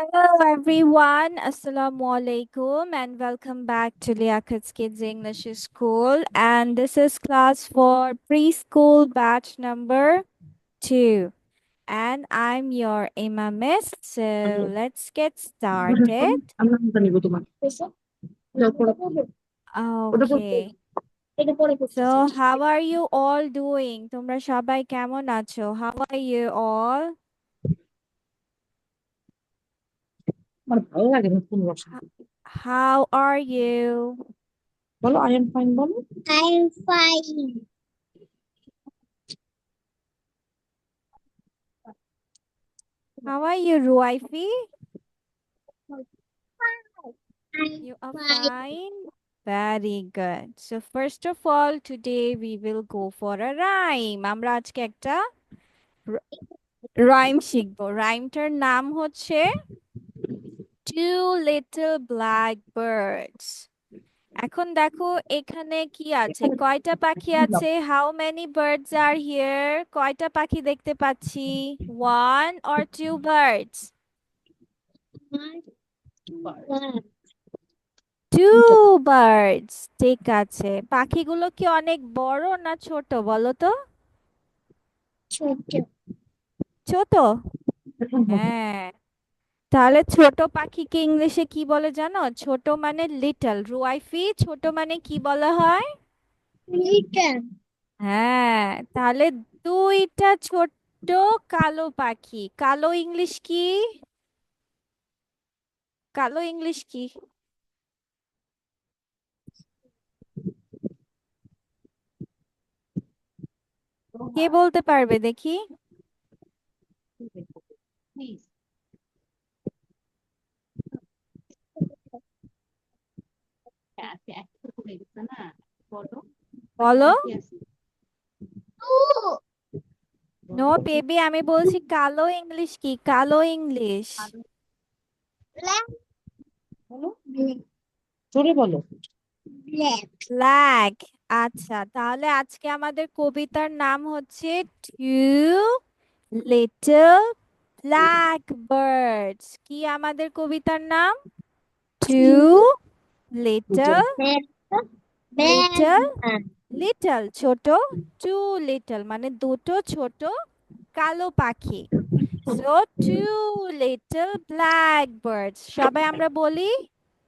Hello everyone, Assalamu alaikum and welcome back to Liakat's Kids English School, and this is class for preschool batch number 2, and I'm your Imam Miss. So let's get started. Okay. So how are you all doing? তোমরা সবাই কেমন আছো? How are you all? How are you? বলো I am fine বলো। I'm fine. How are you, Ruaifi? I'm You are fine. fine? Very good. So first of all, today we will go for a rhyme. আমরা আজকে একটা rhyme শিখবো। রাইমটার নাম হচ্ছে Two Little Black Birds. এখন দেখো এখানে কি আছে? কয়টা পাখি আছে? How many birds are here? কয়টা পাখি দেখতে পাচ্ছি? One or two birds? Two birds. ঠিক আছে। পাখিগুলো কি অনেক বড় না ছোট বলো তো? ছোট? হ্যাঁ। তাহলে ছোট পাখিকে ইংলিশে কি বলে জানো? ছোট মানে লিটল। রুয়াইফি, ছোট মানে কি বলা হয়? Little. হ্যাঁ, তাহলে দুইটা ছোট্ট কালো পাখি। কালো ইংলিশ কি? কালো ইংলিশ কি? কে বলতে পারবে দেখি? বলো। Oh, নো বেবি, আমি বলছি কালো ইংলিশ কি? কালো ইংলিশ। black. বলো জোরে বলো। Black. ব্ল্যাক। আচ্ছা, তাহলে আজকে আমাদের কবিতার নাম হচ্ছে টু লিটল ব্ল্যাক বার্ডস। কি আমাদের কবিতার নাম? টু লিটল লিটল লিটল ছোট, টু লিটল মানে দুটো ছোট কালো পাখি। So two little black birds. সবাই আমরা বলি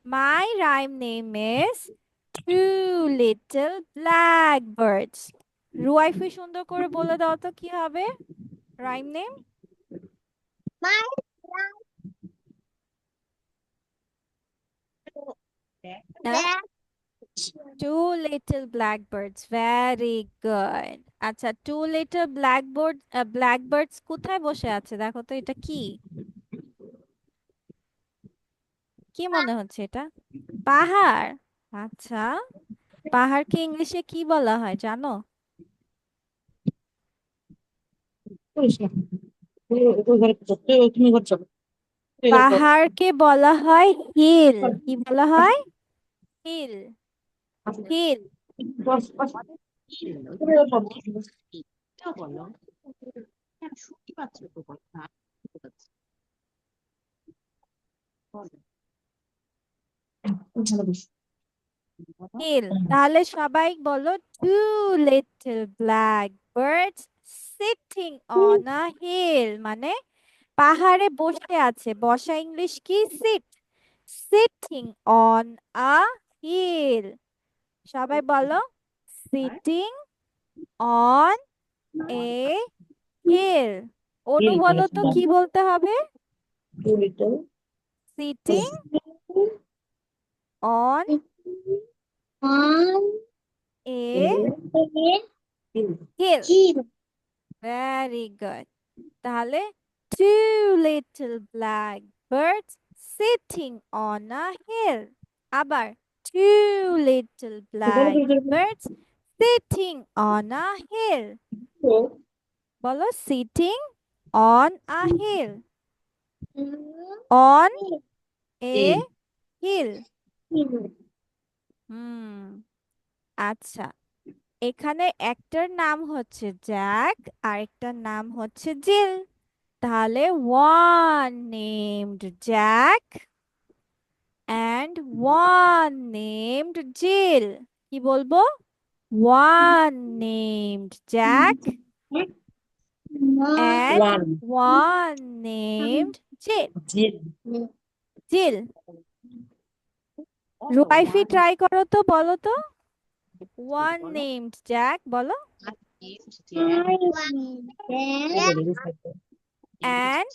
my rhyme name is Two little blackbirds. Ruaifi সুন্দর করে বলে দাও তো কি হবে rhyme name? My black. Two little blackbirds. Very good. আচ্ছা, টু লিটল ব্ল্যাকবোর্ড ব্ল্যাকবার্ডস কোথায় বসে আছে দেখো তো, এটা কি? কি মনে হচ্ছে এটা? পাহাড়। আচ্ছা, পাহাড়কে ইংলিশে কি বলা হয় জানো? করিস না। তুই ঘরে চল, তুমি ঘর চলো। তুই ঘর চল। পাহাড়কে বলা হয় হিল। কি বলা হয়? হিল। হিল। বস, বস। তুমি ঘর চলো। ভালো বেশ। হিল। তাহলে সবাই বলো two little black birds sitting on a hill, মানে পাহাড়ে বসে আছে। বসা ইংলিশ কি? Sit. Sitting on a hill. সবাই বলো sitting on a hill. Anu hill বলো তো বলেছিলাম। কি বলতে হবে? Two little sitting on On a hill. Hill. hill. Very good. তাহলে two little black birds sitting on a hill. আবার two little black birds sitting on a hill. বলো sitting on a hill. On a hill. Hill. Hill. হুম, আচ্ছা। এখানে একটার নাম হচ্ছে Jack আর একটার নাম হচ্ছে জিল। তাহলে one named Jack and one named Jill. কি বলবো? One named Jack and one one named Jill. Jill Jill. Ruaifi try করো তো, বলো তো। One named Jack বলো। And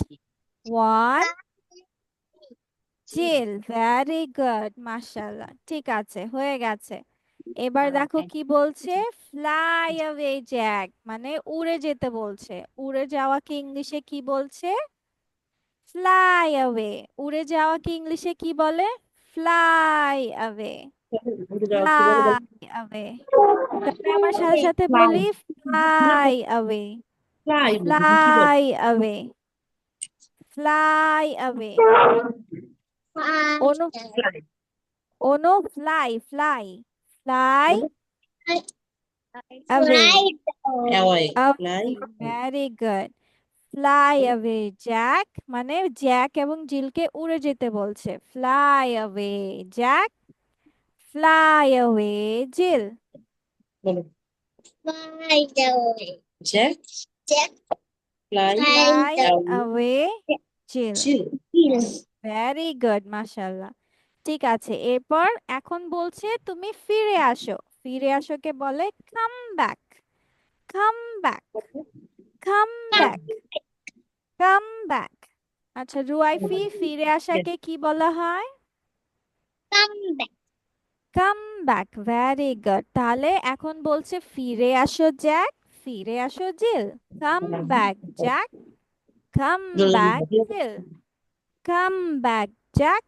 one Jill. Very good, মাশাআল্লাহ। ঠিক আছে, হয়ে গেছে। এবার দেখো কি বলছে, ফ্লাই অ্যাওয়ে জ্যাক, মানে উড়ে যেতে বলছে। উড়ে যাওয়াকে ইংলিশে কি বলছে? Fly away. উড়ে যাওয়াকে ইংলিশে কি বলে? Fly away. Fly away. সবাই আমার সাথে সাথে বলি, ফ্লাই অ্যাওয়ে। ফ্লাই কি বলে fly away. Fly away. Anu fly Anu fly fly fly away. Away fly Okay, very good. Fly away Jack, মানে জ্যাক এবং জিলকে উড়ে যেতে বলছে। Fly away Jack, fly away Jill. বলো Jack fly fly away away Jill. Jill very good, মাশাআল্লাহ। ঠিক আছে, এরপর এখন বলছে তুমি ফিরে আসো। ফিরে আসোকে বলে come back. Come back, come back, come back. আচ্ছা রুয়াইফি, ফিরে আসাকে কি বলা হয়? Come back. Very good. তাহলে এখন বলছে ফিরে আসো জ্যাক, ফিরে আসো Jill. Come back Jack, come back Jill. Come back Jack,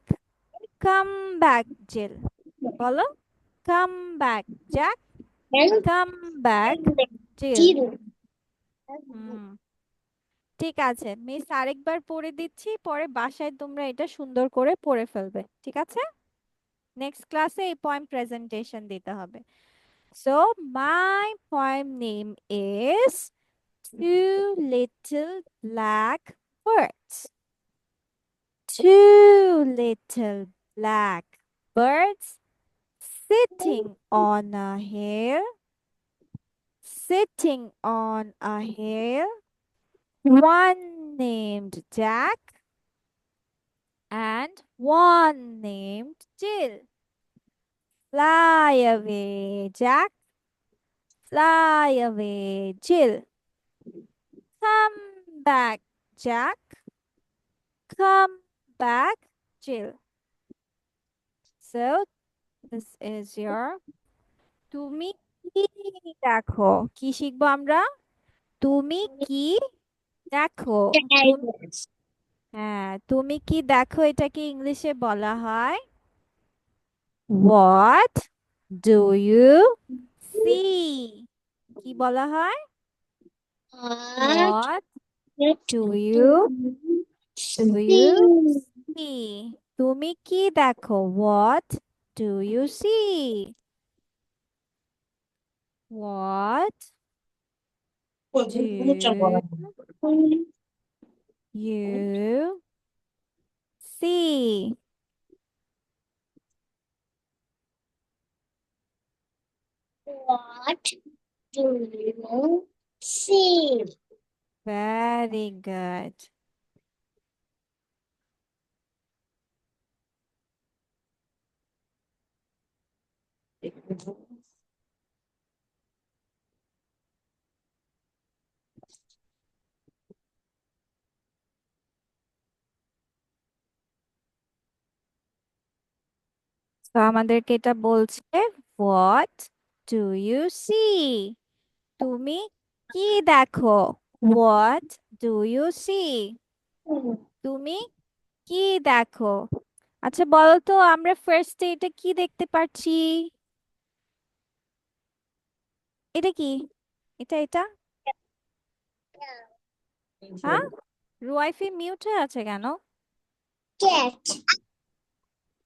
come back Jill. বলো, come back Jack, come back Jill. হুম, ঠিক আছে, মিস আরেকবার পড়ে দিচ্ছি, পরে বাসায় তোমরা এটা সুন্দর করে পড়ে ফেলবে, ঠিক আছে? নেক্সট ক্লাসে এই পয়েম প্রেজেন্টেশন দিতে হবে। So my poem name is Two Little Black Birds. Two little black birds sitting on a hill, sitting on a hill. One named Jack and one named Jill. Fly away, Jack. Fly away, Jill. Come back, Jack. Come back, Jill. So, this is your তুমি কি দেখো। কি শিখবো আমরা? তুমি কি দেখো। হ্যাঁ, তুমি কি দেখো এটাকে ইংলিশে বলা হয় What do you see? কি বলা হয়? What do you see? তুমি কি দেখো? What do you see? What do you see? What do you see? Very good. তো আমাদেরকে এটা বলছে হোয়াট ডু ইউ সি, তুমি কি দেখো। হোয়াট ডু ইউ সি, তুমি কি দেখো। আচ্ছা বলো তো, আমরা ফার্স্টে এটা কি দেখতে পাচ্ছি? এটা কি? এটা এটা হ্যাঁ, রুয়াইফি মিউট হয়ে আছে কেন? Cat.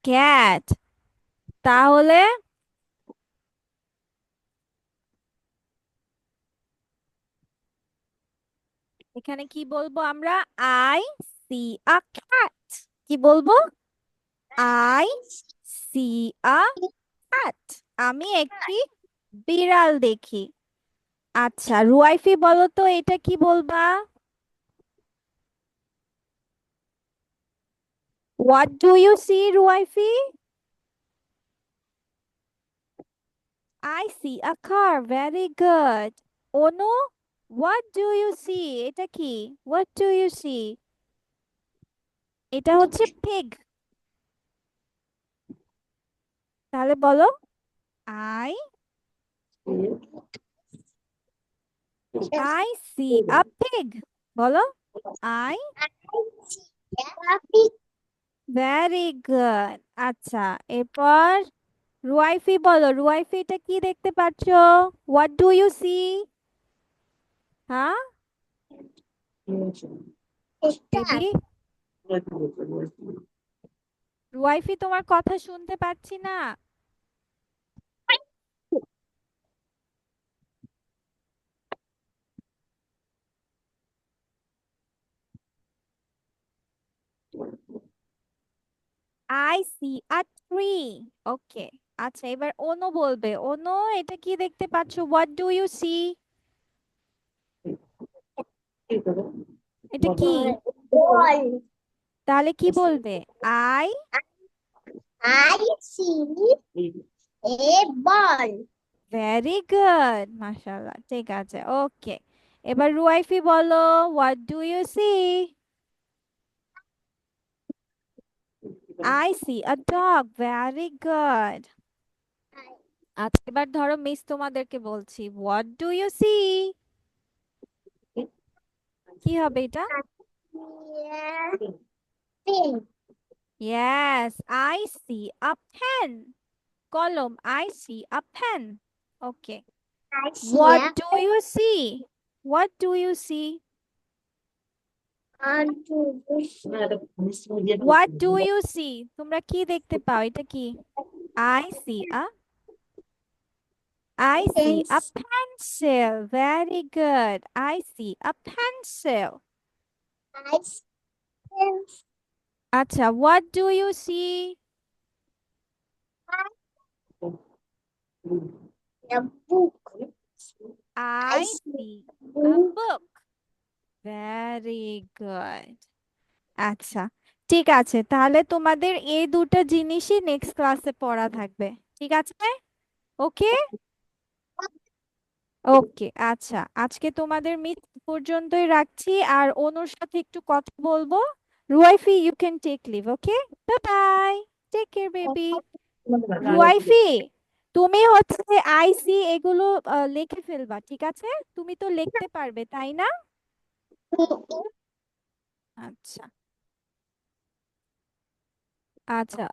ক্যাট। তাহলে এখানে কি বলবো আমরা? I C a cat. কি বলবো? I C a cat. আমি একটি বিড়াল দেখি। আচ্ছা রুয়াইফি বলো তো এটা কি বলবা? What do you see Ruaifi? I see a car. Very good. Anu, what do you see? এটা কি? What do you see? এটা হচ্ছে pig. তাহলে বলো I I see a pig. বলো I very good. আচ্ছা এরপর রুয়াইফি বলো, রুয়াইফি এটা কি দেখতে পাচ্ছ? What do you see? হ্যাঁ বেবি, রুয়াইফি তোমার কথা শুনতে পাচ্ছি না। I see a tree. ওকে আচ্ছা এবার অনু বলবে, অনু এটা কি দেখতে পাচ্ছো? What do you see? এটা কি? Ball. তাহলে কি বলবে? I I see a ball. very good মাশাআল্লাহ, ঠিক আছে ওকে। এবার রুয়াইফি বলো, what do you see? I see a dog. Very good. আচ্ছা এবার ধরো মিস তোমাদেরকে বলছি, what do you see? কি হবে এটা? Yeah. Pin. Yes, I see a pen. কলম, I see a pen. Okay. I see What a do you see? What do you see? What do you see? তোমরা কি দেখতে পাও? এটা কি? I see a pencil. Very good. I see a pencil. I see আচ্ছা what do you see? a book. I I see see a a book. book. Very good. আচ্ছা ঠিক আছে, তাহলে তোমাদের এই দুটো জিনিসই নেক্সট ক্লাসে পড়া থাকবে। ঠিক আছে ওকে। ওকে আচ্ছা আজকে তোমাদের মিট পর্যন্তই রাখছি, আর অনুর সাথে একটু কথা বলবো। Ruaifi you can take leave. Okay bye bye, take care baby. Ruaifi তুমি হচ্ছে আইসি এগুলো লিখে ফেলবা, ঠিক আছে? তুমি তো লিখতে পারবে তাই না? আচ্ছা আচ্ছা